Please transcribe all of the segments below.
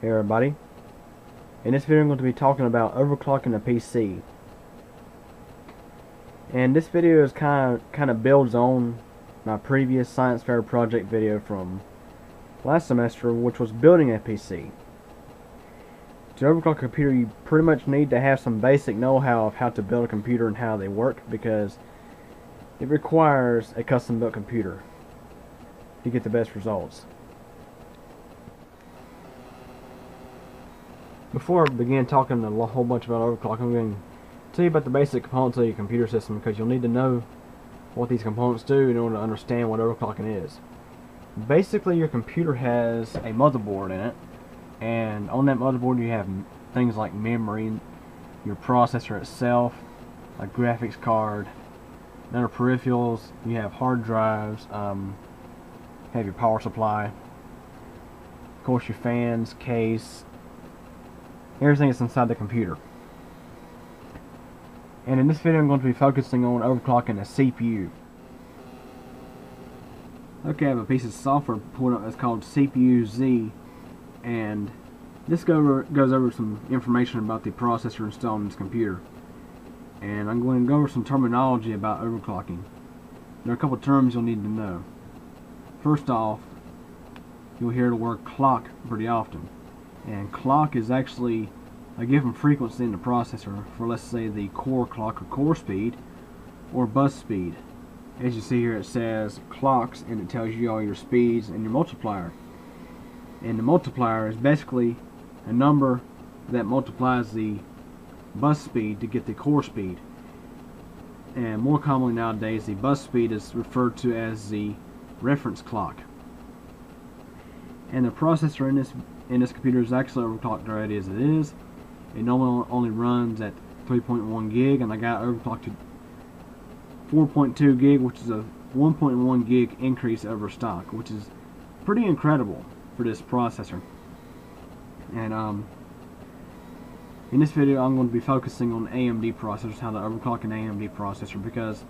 Hey everybody, in this video I'm going to be talking about overclocking a PC. And this video is kind of builds on my previous science fair project video from last semester, which was building a PC. To overclock a computer, you pretty much need to have some basic know-how of how to build a computer and how they work, because it requires a custom built computer to get the best results. Before I begin talking a whole bunch about overclocking, I'm going to tell you about the basic components of your computer system, because you'll need to know what these components do in order to understand what overclocking is. Basically, your computer has a motherboard in it, and on that motherboard you have things like memory, your processor itself, a graphics card, other peripherals. You have hard drives, have your power supply, of course your fans, case, everything that's inside the computer. And in this video I'm going to be focusing on overclocking a CPU. Okay, I have a piece of software pulled up that's called CPU-Z, and this goes over some information about the processor installed in this computer. And I'm going to go over some terminology about overclocking. There are a couple terms you'll need to know. First off, you'll hear the word clock pretty often. And clock is actually a given frequency in the processor for, let's say, the core clock or core speed or bus speed. As you see here, it says clocks, and it tells you all your speeds and your multiplier. And the multiplier is basically a number that multiplies the bus speed to get the core speed. And more commonly nowadays, the bus speed is referred to as the reference clock. And the processor in this computer is actually overclocked already as it is. It normally only runs at 3.1 gig, and I got overclocked to 4.2 gig, which is a 1.1 gig increase over stock, which is pretty incredible for this processor. And in this video I'm going to be focusing on AMD processors, how to overclock an AMD processor, because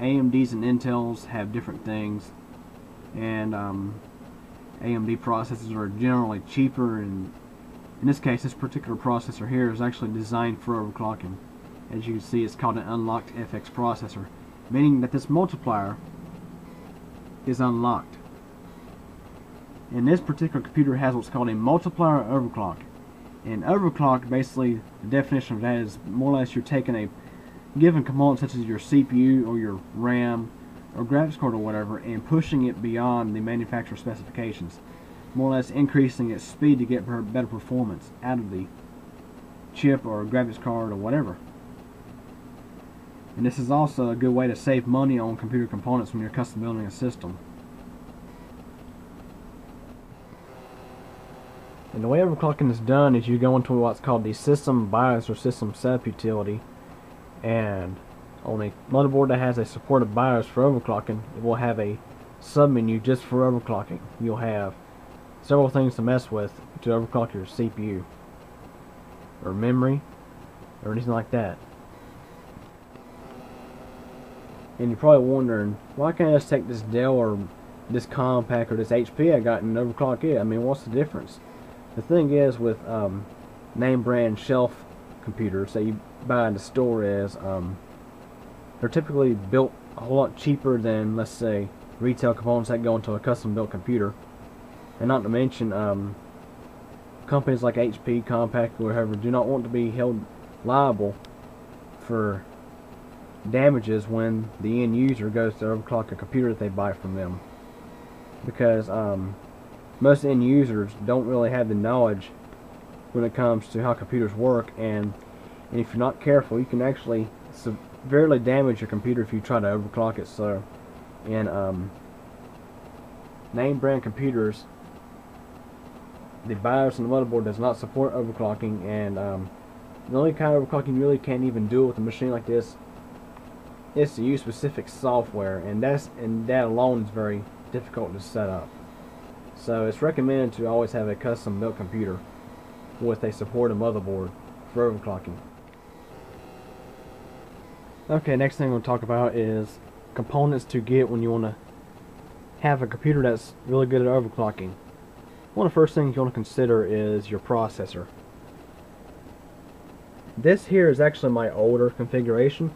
AMDs and Intels have different things, and AMD processors are generally cheaper, and in this case, this particular processor here is actually designed for overclocking. As you can see, it's called an unlocked FX processor, meaning that this multiplier is unlocked. And this particular computer has what's called a multiplier overclock. And overclock, basically, the definition of that is more or less you're taking a given component such as your CPU or your RAM or graphics card or whatever, and pushing it beyond the manufacturer specifications, more or less increasing its speed to get better performance out of the chip or graphics card or whatever. And this is also a good way to save money on computer components when you're custom building a system. And the way overclocking is done is you go into what's called the system BIOS or system subutility, and on a motherboard that has a supported BIOS for overclocking, it will have a submenu just for overclocking. You'll have several things to mess with to overclock your CPU or memory or anything like that. And you're probably wondering, why can't I just take this Dell or this Compaq or this HP I got and overclock it? I mean, what's the difference? The thing is, with name brand shelf computers that you buy in the store, is they're typically built a whole lot cheaper than, let's say, retail components that go into a custom built computer. And not to mention, companies like HP, Compaq, or whatever do not want to be held liable for damages when the end user goes to overclock a computer that they buy from them, because most end users don't really have the knowledge when it comes to how computers work, and if you're not careful, you can actually severely damage your computer if you try to overclock it. So in name brand computers, the BIOS and the motherboard does not support overclocking, and the only kind of overclocking you really can't even do with a machine like this is to use specific software, and that alone is very difficult to set up. So it's recommended to always have a custom built computer with a supported motherboard for overclocking. Okay, next thing we'll talk about is components to get when you want to have a computer that's really good at overclocking. one of the first things you want to consider is your processor. This here is actually my older configuration.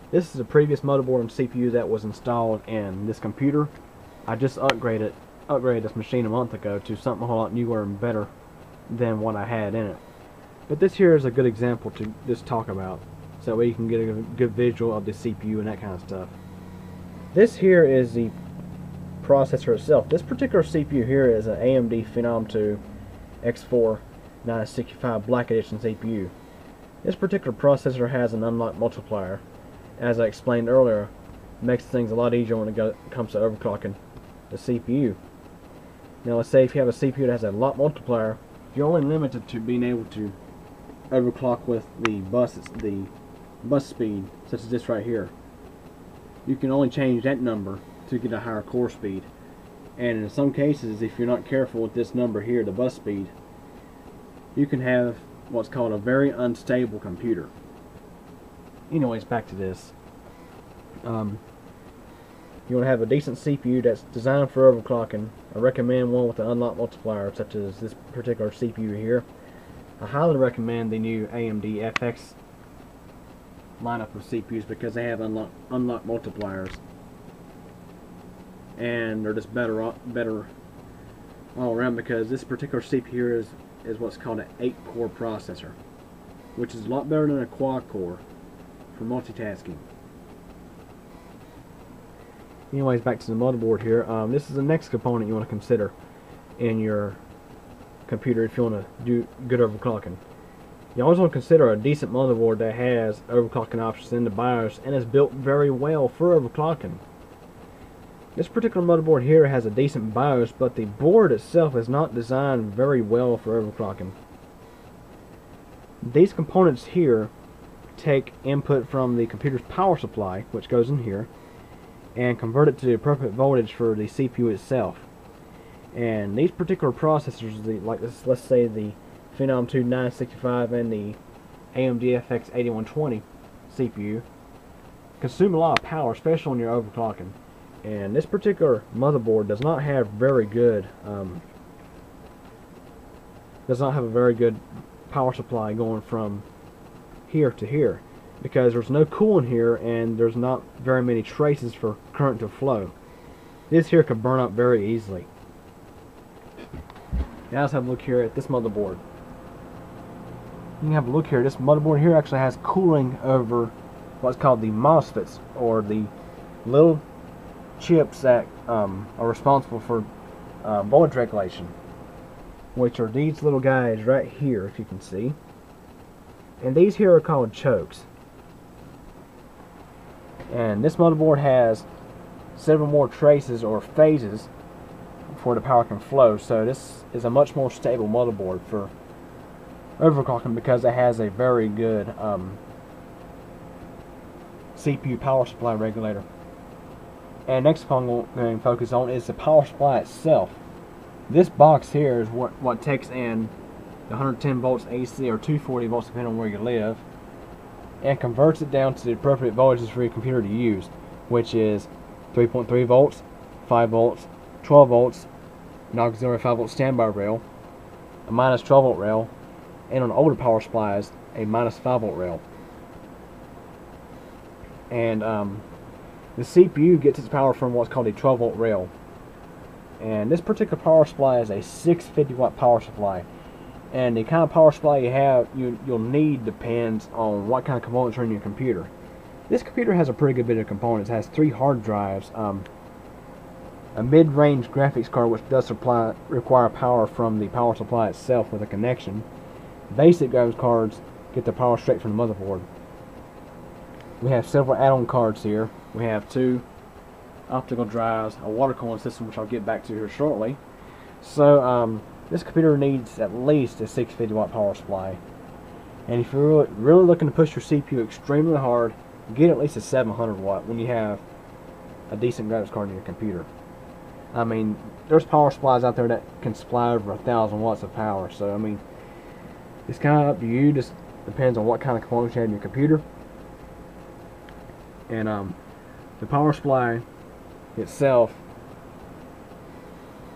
This is a previous motherboard and CPU that was installed in this computer. I just upgraded this machine a month ago to something a whole lot newer and better than what I had in it. But this here is a good example to just talk about, so that way you can get a good visual of the CPU and that kind of stuff. This here is the processor itself. This particular CPU here is an AMD Phenom 2 X4 965 Black Edition CPU. This particular processor has an unlock multiplier. As I explained earlier, makes things a lot easier when it comes to overclocking the CPU. Now let's say if you have a CPU that has a lock multiplier, you're only limited to being able to overclock with the bus speed, such as this right here. You can only change that number to get a higher core speed, and in some cases, if you're not careful with this number here, the bus speed, you can have what's called a very unstable computer. Anyways, back to this. You want to have a decent CPU that's designed for overclocking. I recommend one with an unlock multiplier, such as this particular CPU here. I highly recommend the new AMD FX lineup of CPUs because they have unlock multipliers, and they're just better all around, because this particular CPU here is what's called an 8-core processor, which is a lot better than a quad-core for multitasking. Anyways, back to the motherboard here. This is the next component you want to consider in your computer if you want to do good overclocking. You always want to consider a decent motherboard that has overclocking options in the BIOS and is built very well for overclocking. This particular motherboard here has a decent BIOS, but the board itself is not designed very well for overclocking. These components here take input from the computer's power supply, which goes in here, and convert it to the appropriate voltage for the CPU itself. And these particular processors, like this, let's say the Phenom 2 965 and the AMD FX 8120 CPU, consume a lot of power, especially when you're overclocking. And this particular motherboard does not have a very good power supply going from here to here, because there's no coolant here and there's not very many traces for current to flow. This here could burn up very easily. Now let's have a look here at this motherboard. You can have a look here. This motherboard here actually has cooling over what's called the MOSFETs, or the little chips that are responsible for voltage regulation, which are these little guys right here, if you can see. And these here are called chokes. And this motherboard has several more traces or phases before the power can flow, so this is a much more stable motherboard for overclocking because it has a very good CPU power supply regulator. And next component I'm going to focus on is the power supply itself. This box here is what takes in the 110 volts AC or 240 volts depending on where you live, and converts it down to the appropriate voltages for your computer to use, which is 3.3 volts, 5 volts, 12 volts, an auxiliary 5 volt standby rail, a minus 12 volt rail, and on older power supplies a minus 5 volt rail. And the CPU gets its power from what's called a 12 volt rail. And this particular power supply is a 650 watt power supply. And the kind of power supply you'll need depends on what kind of components are in your computer. This computer has a pretty good bit of components. It has 3 hard drives, a mid-range graphics card which does require power from the power supply itself with a connection. Basic graphics cards get the power straight from the motherboard. We have several add-on cards here. We have 2 optical drives, a water cooling system, which I'll get back to here shortly. So this computer needs at least a 650 watt power supply. And if you're really looking to push your CPU extremely hard, get at least a 700 watt when you have a decent graphics card in your computer. I mean, there's power supplies out there that can supply over 1,000 watts of power. So I mean, it's kind of up to you. Just depends on what kind of components you have in your computer. And the power supply itself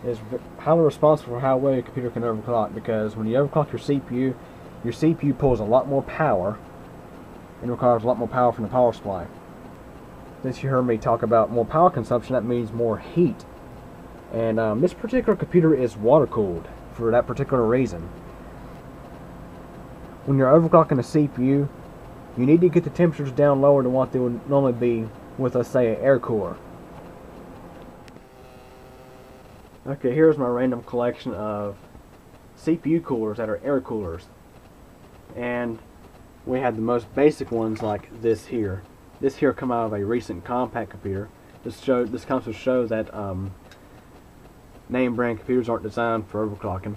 is highly responsible for how well your computer can overclock, because when you overclock your CPU pulls a lot more power and requires a lot more power from the power supply. Since you heard me talk about more power consumption, that means more heat. And this particular computer is water cooled for that particular reason. When you're overclocking a CPU, you need to get the temperatures down lower than what they would normally be with, let's say, an air cooler. Okay, here's my random collection of CPU coolers that are air coolers. And we have the most basic ones like this here. This here come out of a recent compact computer. This comes to show that name brand computers aren't designed for overclocking.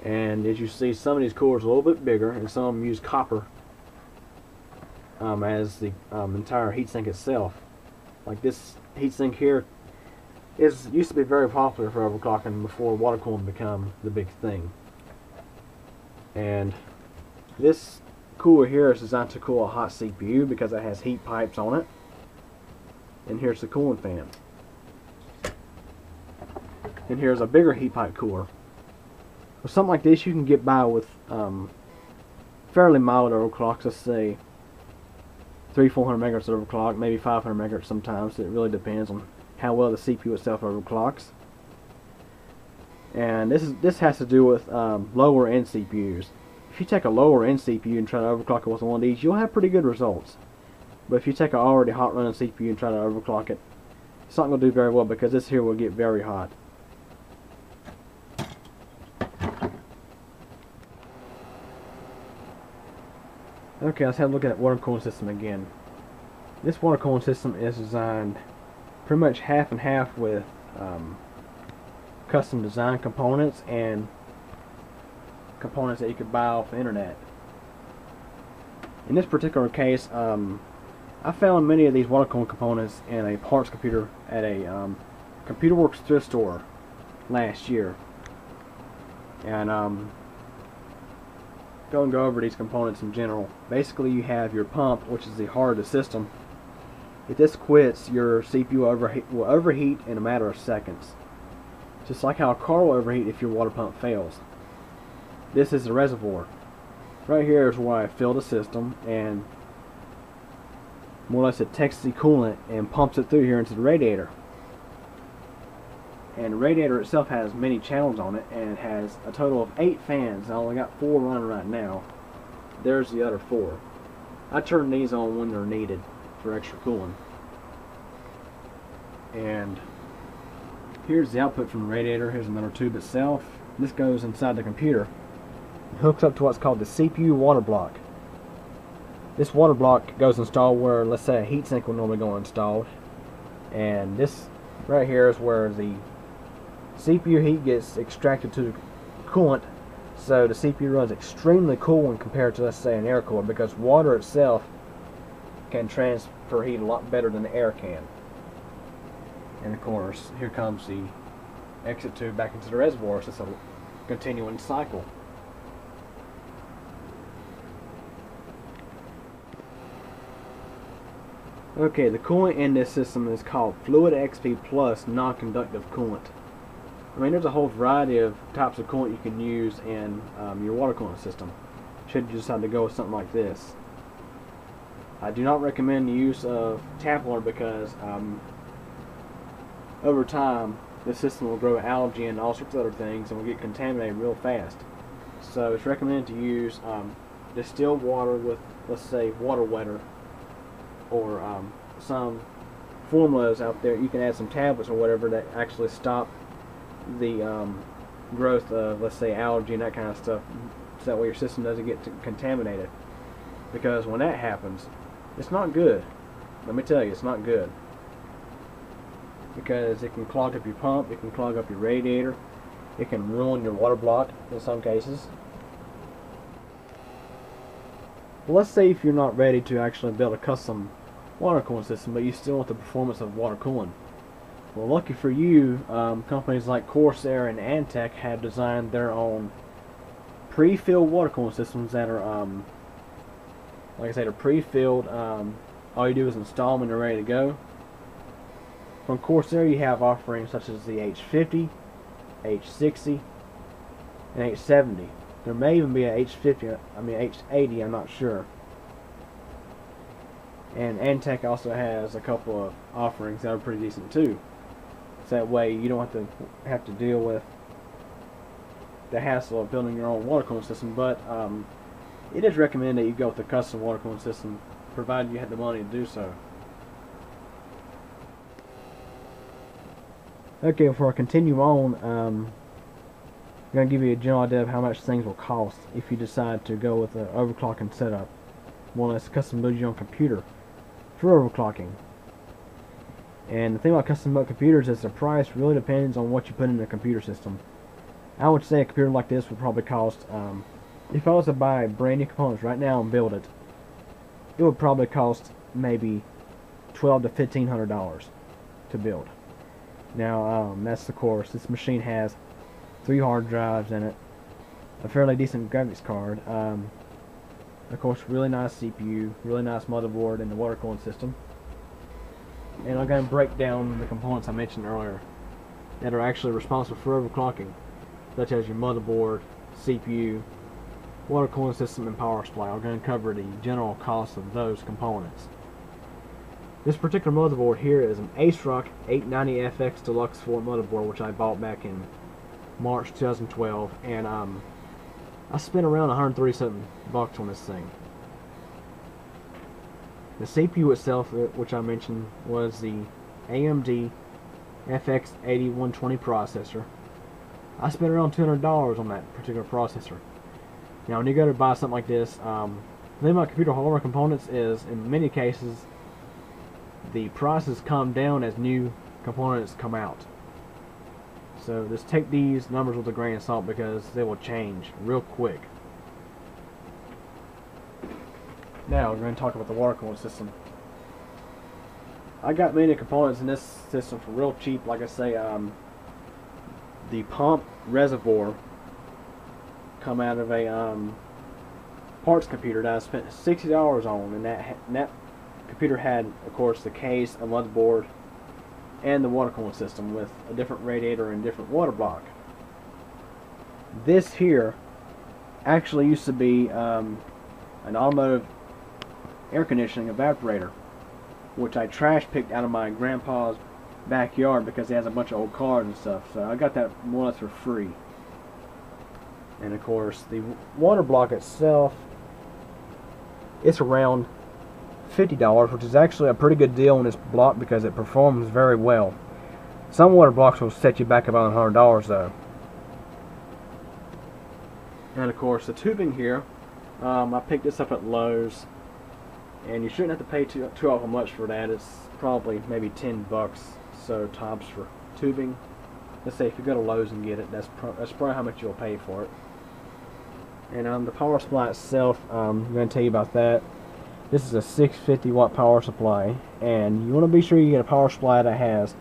And as you see, some of these coolers are a little bit bigger, and some of them use copper as the entire heatsink itself. Like this heatsink here used to be very popular for overclocking before water cooling became the big thing. And this cooler here is designed to cool a hot CPU because it has heat pipes on it. And here's the cooling fan. And here's a bigger heat pipe cooler. With something like this, you can get by with fairly mild overclocks. Let's say 300-400 megahertz overclock, maybe 500 megahertz sometimes. It really depends on how well the CPU itself overclocks. And this has to do with lower end CPUs. If you take a lower end CPU and try to overclock it with one of these, you'll have pretty good results. But if you take an already hot running CPU and try to overclock it, it's not going to do very well, because this here will get very hot. Okay, let's have a look at that water cooling system again. This water cooling system is designed pretty much half and half with custom design components and components that you could buy off the internet. In this particular case, I found many of these water cooling components in a parts computer at a Computer Works thrift store last year. And go over these components in general. Basically, you have your pump, which is the heart of the system. If this quits, your CPU will overheat in a matter of seconds. Just like how a car will overheat if your water pump fails. This is the reservoir. Right here is where I fill the system, and more or less it takes the coolant and pumps it through here into the radiator. And the radiator itself has many channels on it, and it has a total of 8 fans. I only got 4 running right now. There's the other 4. I turn these on when they're needed for extra cooling. And here's the output from the radiator. Here's another tube itself. This goes inside the computer and hooks up to what's called the CPU water block. This water block goes installed where, let's say, a heatsink will normally go installed. And this right here is where the CPU heat gets extracted to the coolant, so the CPU runs extremely cool when compared to, let's say, an air cooler, because water itself can transfer heat a lot better than the air can. And of course, here comes the exit tube back into the reservoir, so it's a continuing cycle. Okay, the coolant in this system is called Fluid XP Plus non-conductive coolant. I mean, there's a whole variety of types of coolant you can use in your water cooling system, should you decide to go with something like this. I do not recommend the use of tap water, because over time the system will grow algae and all sorts of other things and will get contaminated real fast. So it's recommended to use distilled water with, let's say, water wetter, or some formulas out there. You can add some tablets or whatever that actually stop the growth of, let's say, algae and that kind of stuff, so that way your system doesn't get contaminated. Because when that happens, it's not good. Let me tell you, it's not good. Because it can clog up your pump, it can clog up your radiator, it can ruin your water block in some cases. Well, let's say if you're not ready to actually build a custom water cooling system, but you still want the performance of water cooling. Well, lucky for you, companies like Corsair and Antec have designed their own pre-filled water cooling systems that are, like I said, are pre-filled. All you do is install them and they're ready to go. From Corsair, you have offerings such as the H50, H60, and H70. There may even be a H80, I'm not sure. And Antec also has a couple of offerings that are pretty decent too. So that way you don't have to deal with the hassle of building your own water cooling system. But it is recommended that you go with a custom water cooling system, provided you have the money to do so. Okay, before I continue on, I'm going to give you a general idea of how much things will cost if you decide to go with an overclocking setup. More or less custom build your own computer for overclocking. And the thing about custom built computers is the price really depends on what you put in the computer system. I would say a computer like this would probably cost, if I was to buy brand new components right now and build it, it would probably cost maybe $1,200 to $1,500 to build. Now, that's of course, this machine has 3 hard drives in it, a fairly decent graphics card, of course, really nice CPU, really nice motherboard, and the water cooling system. And I'm going to break down the components I mentioned earlier that are actually responsible for overclocking, such as your motherboard, CPU, water cooling system, and power supply. I'm going to cover the general cost of those components. This particular motherboard here is an ASRock 890FX Deluxe 4 motherboard, which I bought back in March 2012, and I spent around $137 on this thing. The CPU itself, which I mentioned, was the AMD FX 8120 processor. I spent around $200 on that particular processor. Now, when you go to buy something like this, the thing about computer hardware components is, in many cases, the prices come down as new components come out. So just take these numbers with a grain of salt because they will change real quick. Now we're going to talk about the water cooling system. I got many components in this system for real cheap. Like I say, the pump reservoir come out of a parts computer that I spent $60 on, and that computer had, of course, the case, a motherboard, and the water cooling system with a different radiator and different water block. This here actually used to be an automotive air conditioning evaporator, which I trash picked out of my grandpa's backyard because he has a bunch of old cars and stuff. So I got that more or less for free. And of course, the water block itself, it's around $50, which is actually a pretty good deal on this block because it performs very well. Some water blocks will set you back about $100 though. And of course, the tubing here, I picked this up at Lowe's, and you shouldn't have to pay too awful much for that. It's probably maybe $10 so tops for tubing. Let's say if you go to Lowe's and get it, that's probably how much you'll pay for it. And the power supply itself, I'm going to tell you about that. This is a 650 watt power supply, and you want to be sure you get a power supply that has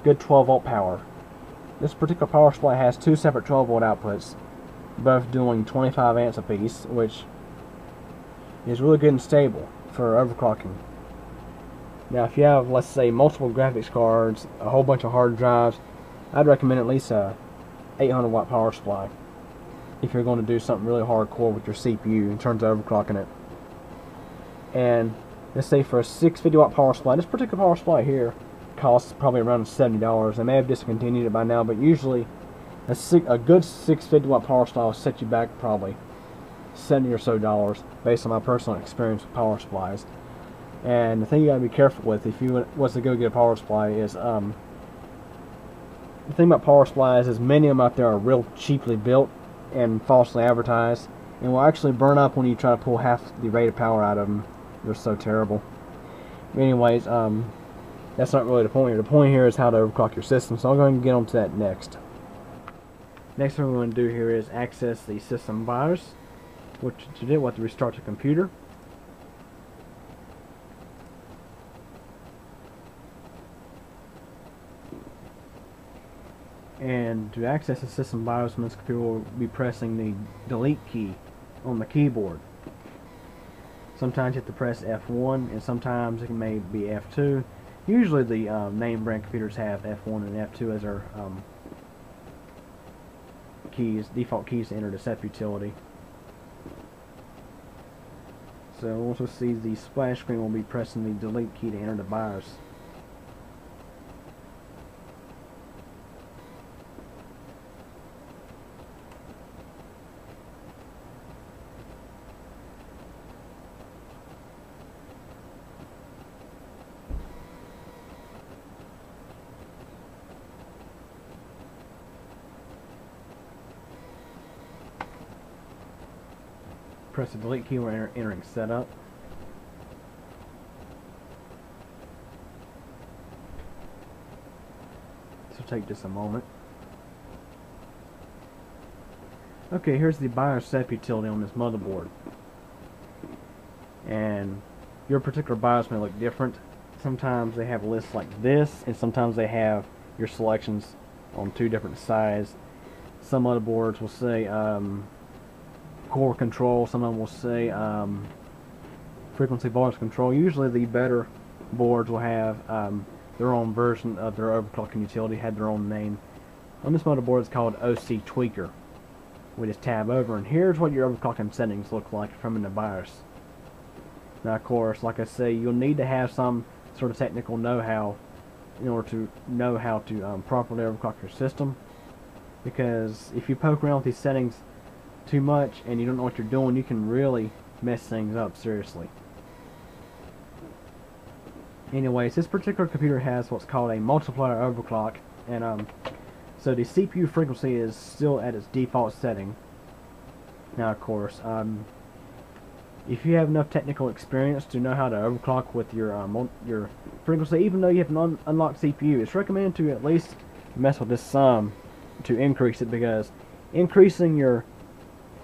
good 12 volt power. This particular power supply has 2 separate 12 volt outputs, both doing 25 amps apiece, which is really good and stable for overclocking. Now, if you have, let's say, multiple graphics cards, a whole bunch of hard drives, I'd recommend at least a 800 watt power supply if you're going to do something really hardcore with your CPU in terms of overclocking it. And let's say for a 650 watt power supply, this particular power supply here costs probably around $70. They may have discontinued it by now, but usually a good 650 watt power supply will set you back probably $70 or so based on my personal experience with power supplies. And the thing you gotta be careful with if you was to go get a power supply is the thing about power supplies is many of them out there are real cheaply built and falsely advertised, and will actually burn up when you try to pull half the rated power out of them. They're so terrible. Anyways, that's not really the point here. The point here is how to overclock your system, so I'm going to get on to that next. Next thing we're going to do here is access the system BIOS, which to do, what to restart the computer. And to access the system BIOS on this computer, we'll be pressing the delete key on the keyboard. Sometimes you have to press F1, and sometimes it may be F2. Usually the name brand computers have F1 and F2 as their default keys to enter the SEP utility. So once we see the splash screen, we'll be pressing the delete key to enter the BIOS. Press the delete key when entering setup. This will take just a moment. Okay, here's the BIOS SEP utility on this motherboard. And your particular BIOS may look different. Sometimes they have lists like this, and sometimes they have your selections on two different sides. Some motherboards will say core control, some of them will say frequency voltage control. Usually the better boards will have their own version of their overclocking utility, have their own name. On this motherboard it's called OC Tweaker. We just tab over, and here's what your overclocking settings look like from in the BIOS. Now of course, like I say, you'll need to have some sort of technical know-how in order to know how to properly overclock your system, because if you poke around with these settings too much and you don't know what you're doing, you can really mess things up seriously. Anyways, this particular computer has what's called a multiplier overclock, and so the CPU frequency is still at its default setting. Now of course, if you have enough technical experience to know how to overclock with your frequency, even though you have an unlocked CPU, it's recommended to at least mess with this some to increase it, because increasing your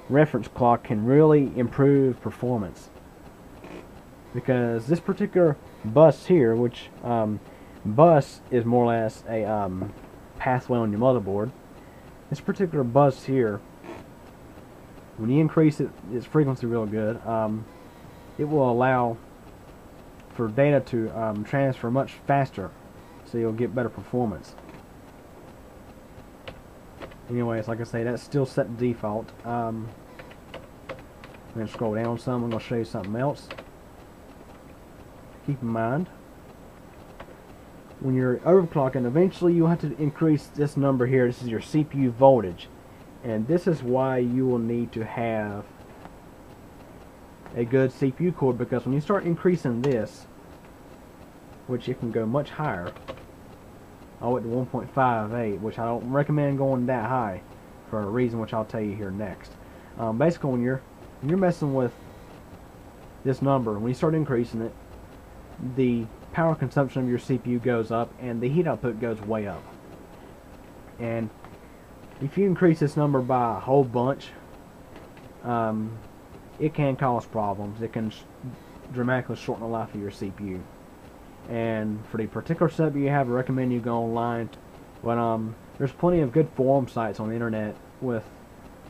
reference clock can really improve performance. Because this particular bus here, which bus is more or less a pathway on your motherboard, this particular bus here, when you increase its frequency real good, it will allow for data to transfer much faster, so you'll get better performance. Anyways, like I say, that's still set to default. I'm going to scroll down some. I'm going to show you something else. Keep in mind, when you're overclocking, eventually you'll have to increase this number here. This is your CPU voltage, and this is why you will need to have a good CPU core, because when you start increasing this, which it can go much higher, all the way to 1.58, which I don't recommend going that high for a reason which I'll tell you here next. Basically, when you're messing with this number, when you start increasing it, the power consumption of your CPU goes up and the heat output goes way up. And if you increase this number by a whole bunch, it can cause problems. It can dramatically shorten the life of your CPU. And for the particular setup you have, I recommend you go online. But there's plenty of good forum sites on the internet with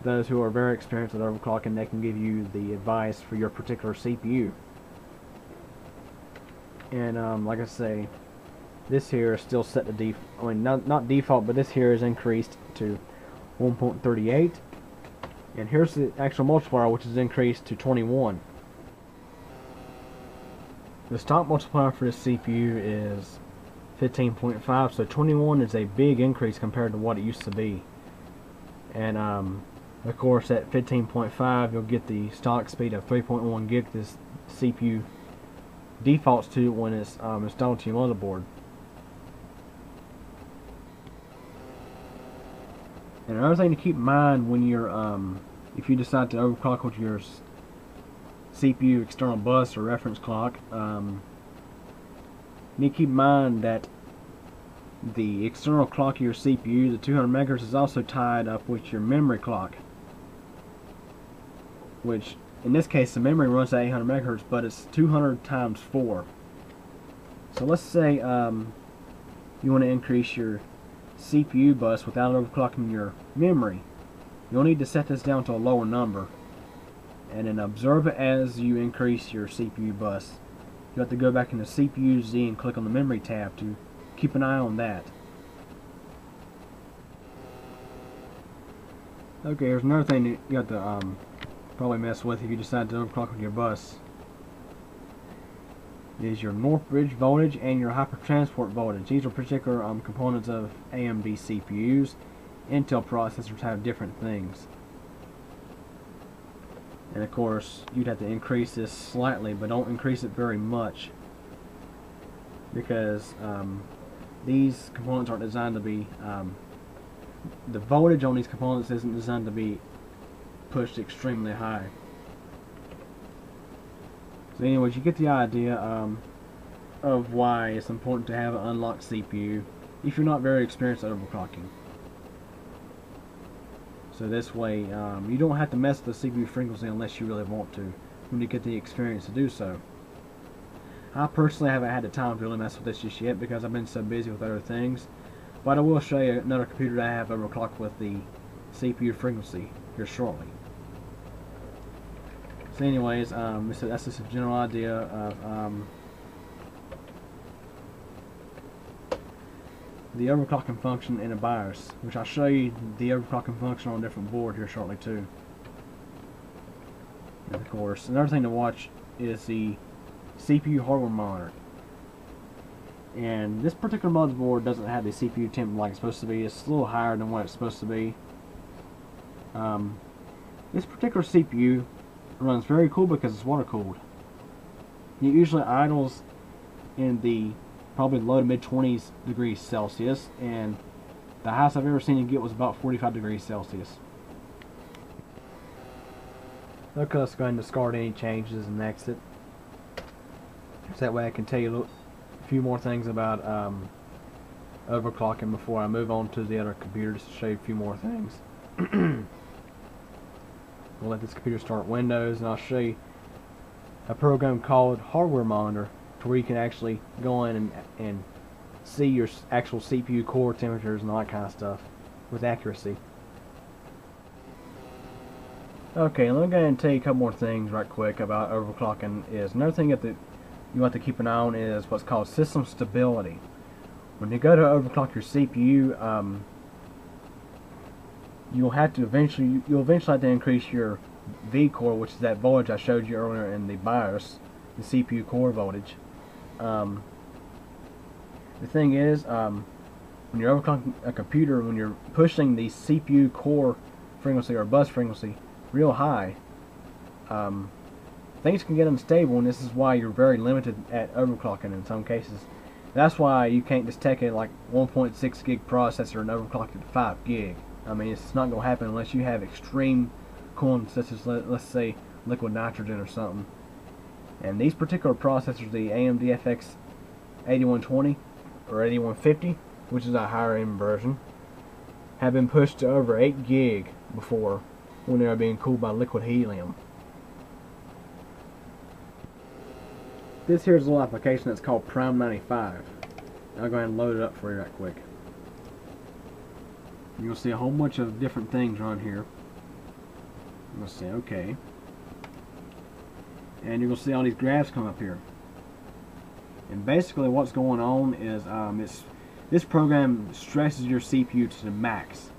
those who are very experienced with overclocking. They can give you the advice for your particular CPU. And like I say, this here is still set to default. I mean, not default, but this here is increased to 1.38. And here's the actual multiplier, which is increased to 21. The stock multiplier for this CPU is 15.5, so 21 is a big increase compared to what it used to be. And of course, at 15.5, you'll get the stock speed of 3.1 gig. This CPU defaults to when it's installed to your motherboard. And another thing to keep in mind when you're if you decide to overclock with your CPU external bus or reference clock, you need to keep in mind that the external clock of your CPU, the 200 megahertz, is also tied up with your memory clock, which in this case the memory runs at 800 megahertz, but it's 200 times 4. So let's say you want to increase your CPU bus without overclocking your memory. You'll need to set this down to a lower number and then observe it as you increase your CPU bus. you have to go back into CPU Z and click on the memory tab to keep an eye on that. Okay, here's another thing that you have to probably mess with if you decide to overclock with your bus. Is your North Bridge voltage and your hypertransport voltage. These are particular components of AMD CPUs. Intel processors have different things. And of course, you'd have to increase this slightly, but don't increase it very much, because these components aren't designed to be the voltage on these components isn't designed to be pushed extremely high. So anyways, you get the idea of why it's important to have an unlocked CPU if you're not very experienced at overclocking. So this way, you don't have to mess with the CPU frequency unless you really want to, when you get the experience to do so. I personally haven't had the time to really mess with this just yet because I've been so busy with other things. But I will show you another computer that I have overclocked with the CPU frequency here shortly. So anyways, that's just a general idea of the overclocking function in a BIOS, which I'll show you the overclocking function on a different board here shortly too. And of course, another thing to watch is the CPU hardware monitor. And this particular motherboard doesn't have the CPU temp like it's supposed to be. It's a little higher than what it's supposed to be. This particular CPU runs very cool because it's water cooled. It usually idles in the probably low to mid 20s degrees Celsius, and the highest I've ever seen it get was about 45 degrees Celsius. Okay, let's go ahead and discard any changes and exit. So that way I can tell you a few more things about overclocking before I move on to the other computer, just to show you a few more things. We'll let this computer start Windows, and I'll show you a program called Hardware Monitor, to where you can actually go in and see your actual CPU core temperatures and all that kind of stuff with accuracy. Okay, let me go ahead and tell you a couple more things right quick about overclocking. Is another thing that you have to keep an eye on is what's called system stability. When you go to overclock your CPU, you'll eventually have to increase your V core, which is that voltage I showed you earlier in the BIOS, the CPU core voltage. The thing is, when you're overclocking a computer, when you're pushing the CPU core frequency or bus frequency real high, things can get unstable, and this is why you're very limited at overclocking in some cases. That's why you can't just take a like 1.6 gig processor and overclock it to 5 gig. I mean, it's not going to happen unless you have extreme cooling, such as let's say liquid nitrogen or something. And these particular processors, the AMD FX 8120 or 8150, which is a higher end version, have been pushed to over 8 gig before when they are being cooled by liquid helium. This here is a little application that's called Prime 95. I'll go ahead and load it up for you right quick. You'll see a whole bunch of different things on here. You'll say okay, and you'll see all these graphs come up here. And basically, what's going on is this program stresses your CPU to the max.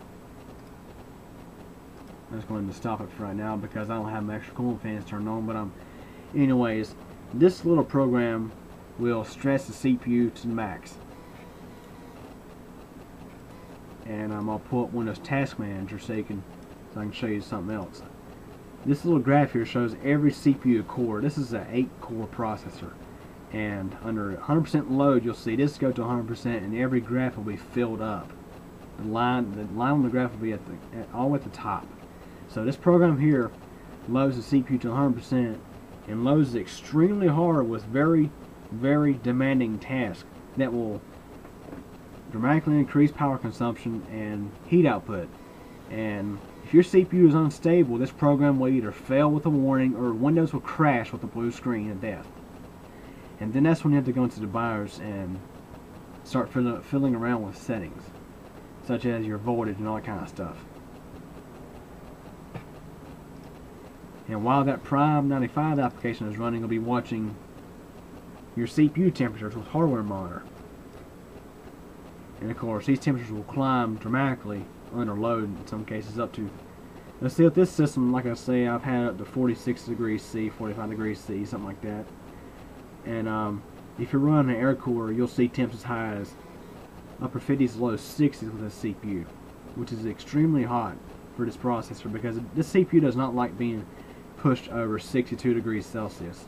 I'm just going to stop it for right now because I don't have my extra cooling fans turned on. But anyways, this little program will stress the CPU to the max. And I'll pull up Windows Task Manager so I can show you something else. This little graph here shows every CPU core. This is an 8-core processor, and under 100% load, you'll see this go to 100%, and every graph will be filled up. The line on the graph will be all at the top. So this program here loads the CPU to 100% and loads it extremely hard with very, very demanding tasks that will dramatically increase power consumption and heat output. And if your CPU is unstable, this program will either fail with a warning or Windows will crash with a blue screen of death. And then that's when you have to go into the BIOS and start fiddling around with settings, such as your voltage and all that kind of stuff. And while that Prime 95 application is running, you'll be watching your CPU temperatures with hardware monitor. And of course, these temperatures will climb dramatically under load in some cases up to. Let's see, with this system, like I say, I've had up to 46 degrees C, 45 degrees C, something like that. And if you're running an air cooler, you'll see temps as high as upper 50s as low as 60s with this CPU, which is extremely hot for this processor because this CPU does not like being pushed over 62 degrees Celsius.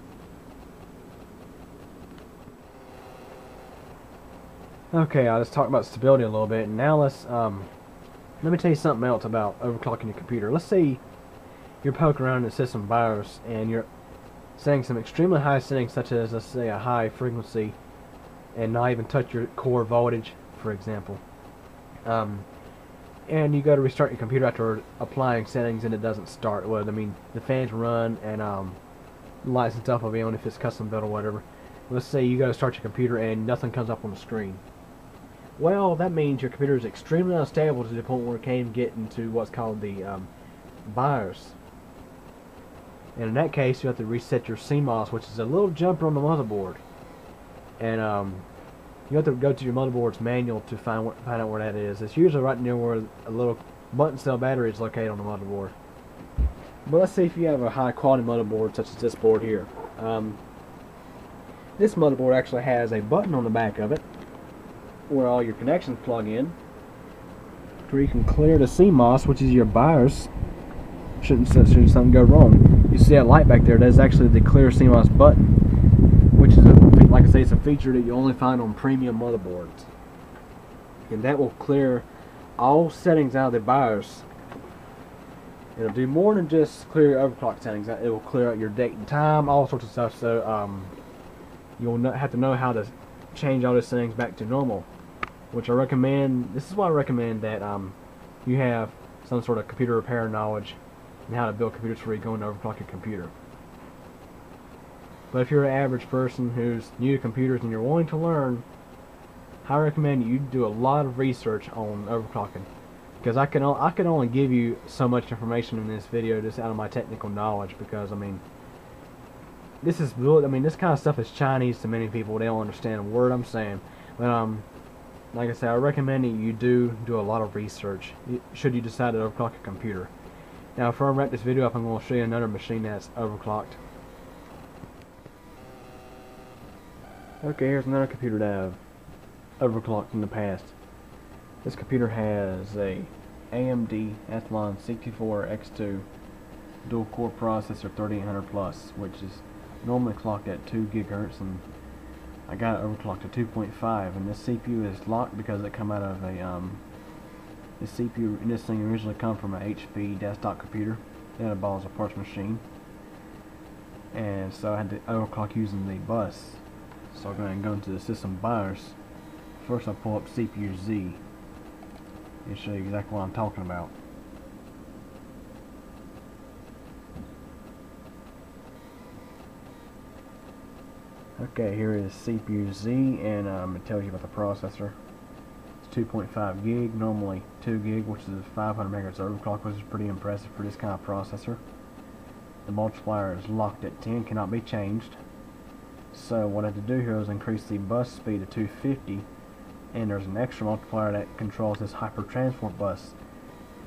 Okay, I'll just talk about stability a little bit, and now let me tell you something else about overclocking your computer. Let's say you're poking around in the system BIOS and you're setting some extremely high settings, such as, let's say, a high frequency, and not even touch your core voltage, for example. And you go to restart your computer after applying settings and it doesn't start. Well, I mean, the fans run and lights and stuff will be on if it's custom built or whatever. Let's say you go to start your computer and nothing comes up on the screen. Well, that means your computer is extremely unstable to the point where it can't even get into what's called the BIOS. And in that case, you have to reset your CMOS, which is a little jumper on the motherboard. And you have to go to your motherboard's manual to find out where that is. It's usually right near where a little button cell battery is located on the motherboard. But let's say if you have a high quality motherboard, such as this board here. This motherboard actually has a button on the back of it where all your connections plug in, where you can clear the CMOS, which is your BIOS. Shouldn't something go wrong. You see that light back there? That's actually the clear CMOS button, which is, like I say, it's a feature that you only find on premium motherboards. And that will clear all settings out of the BIOS. It'll do more than just clear your overclock settings. It will clear out your date and time, all sorts of stuff. So you'll have to know how to change all those settings back to normal. Which I recommend. This is why I recommend that you have some sort of computer repair knowledge and how to build computers before you go and overclock your computer. But if you're an average person who's new to computers and you're willing to learn, I recommend you do a lot of research on overclocking, because I can only give you so much information in this video just out of my technical knowledge, because I mean this kind of stuff is Chinese to many people. They don't understand a word I'm saying. But like I said, I recommend that you do a lot of research should you decide to overclock a computer. Now, before I wrap this video up, I'm going to show you another machine that's overclocked. Okay, here's another computer that I've overclocked in the past. This computer has a AMD Athlon 64X2 dual core processor 3800 plus, which is normally clocked at 2 gigahertz, and I got it overclocked to 2.5. And this CPU is locked because it come out of a this CPU and this thing originally come from an HP desktop computer that I bought as a parts machine, and so I had to overclock using the bus. So I'm going to go into the system BIOS. First, I'll pull up CPU Z and show you exactly what I'm talking about. Okay, here is CPU Z, and it tells you about the processor. It's 2.5 gig, normally 2 gig, which is a 500 MHz overclock, which is pretty impressive for this kind of processor. The multiplier is locked at 10, cannot be changed. So what I have to do here is increase the bus speed to 250, and there's an extra multiplier that controls this hyper transport bus.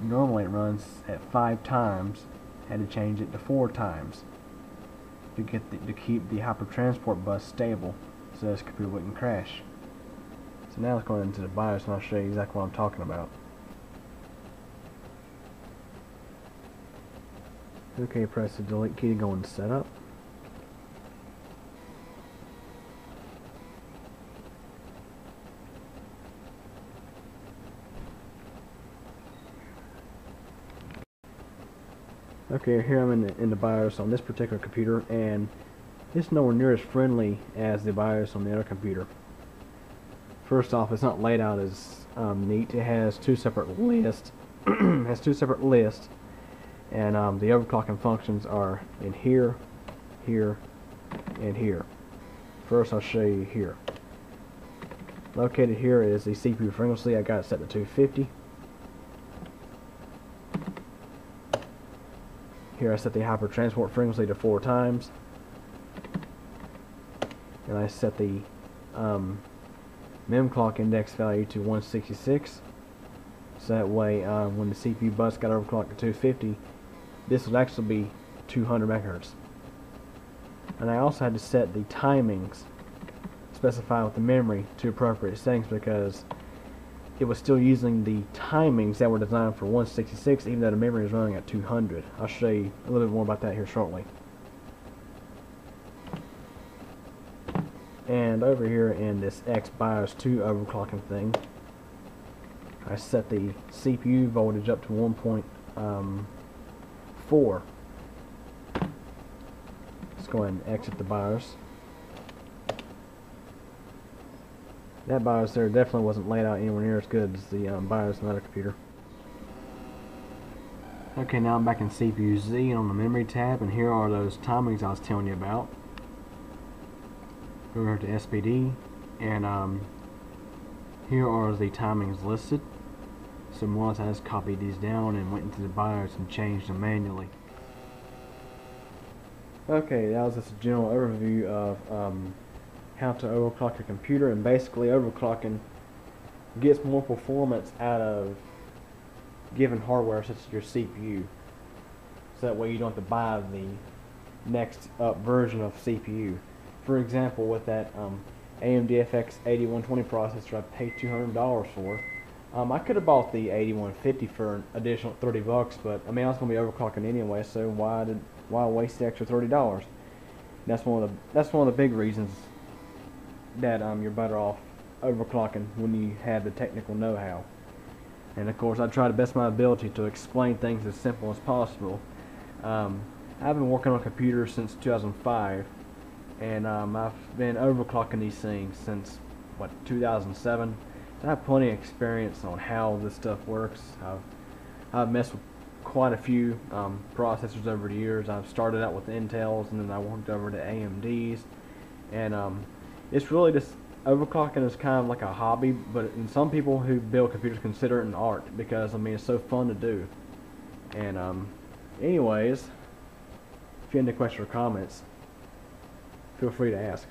Normally it runs at 5 times. Had to change it to 4 times to keep the hyper transport bus stable, so this computer wouldn't crash. So now let's go into the BIOS and I'll show you exactly what I'm talking about. Okay, press the delete key to go into setup. Okay, here I'm in the BIOS on this particular computer, and it's nowhere near as friendly as the BIOS on the other computer. First off, it's not laid out as neat. It has two separate lists. And the overclocking functions are in here, here, and here. First, I'll show you here. Located here is the CPU frequency. I got it set to 250. Here I set the hyper transport frequency to 4 times. and I set the mem clock index value to 166. So that way, when the CPU bus got overclocked to 250, this would actually be 200 megahertz. And I also had to set the timings specified with the memory to appropriate settings because it was still using the timings that were designed for 166 even though the memory is running at 200. I'll show you a little bit more about that here shortly. And over here in this XBIOS2 overclocking thing, I set the CPU voltage up to 1.4. Let's go ahead and exit the BIOS. That BIOS there definitely wasn't laid out anywhere near as good as the BIOS on the other computer. Okay, now I'm back in CPU Z and on the memory tab, and here are those timings I was telling you about. Go over to SPD, and here are the timings listed. So more or less I just copied these down and went into the BIOS and changed them manually. Okay, that was just a general overview of how to overclock your computer, and basically overclocking gets more performance out of given hardware such as your CPU. So that way you don't have to buy the next up version of CPU. For example, with that AMD FX 8120 processor I paid $200 for, I could have bought the 8150 for an additional $30, but I mean I was going to be overclocking anyway, so why waste the extra $30? That's one of the big reasons that you're better off overclocking when you have the technical know-how. And of course I try to best my ability to explain things as simple as possible. I've been working on computers since 2005, and I've been overclocking these things since 2007. So I have plenty of experience on how this stuff works. I've messed with quite a few processors over the years. I've started out with Intels, and then I worked over to AMDs, and it's really just overclocking is kind of like a hobby, but and some people who build computers consider it an art because I mean it's so fun to do. And anyways, if you have any questions or comments, feel free to ask.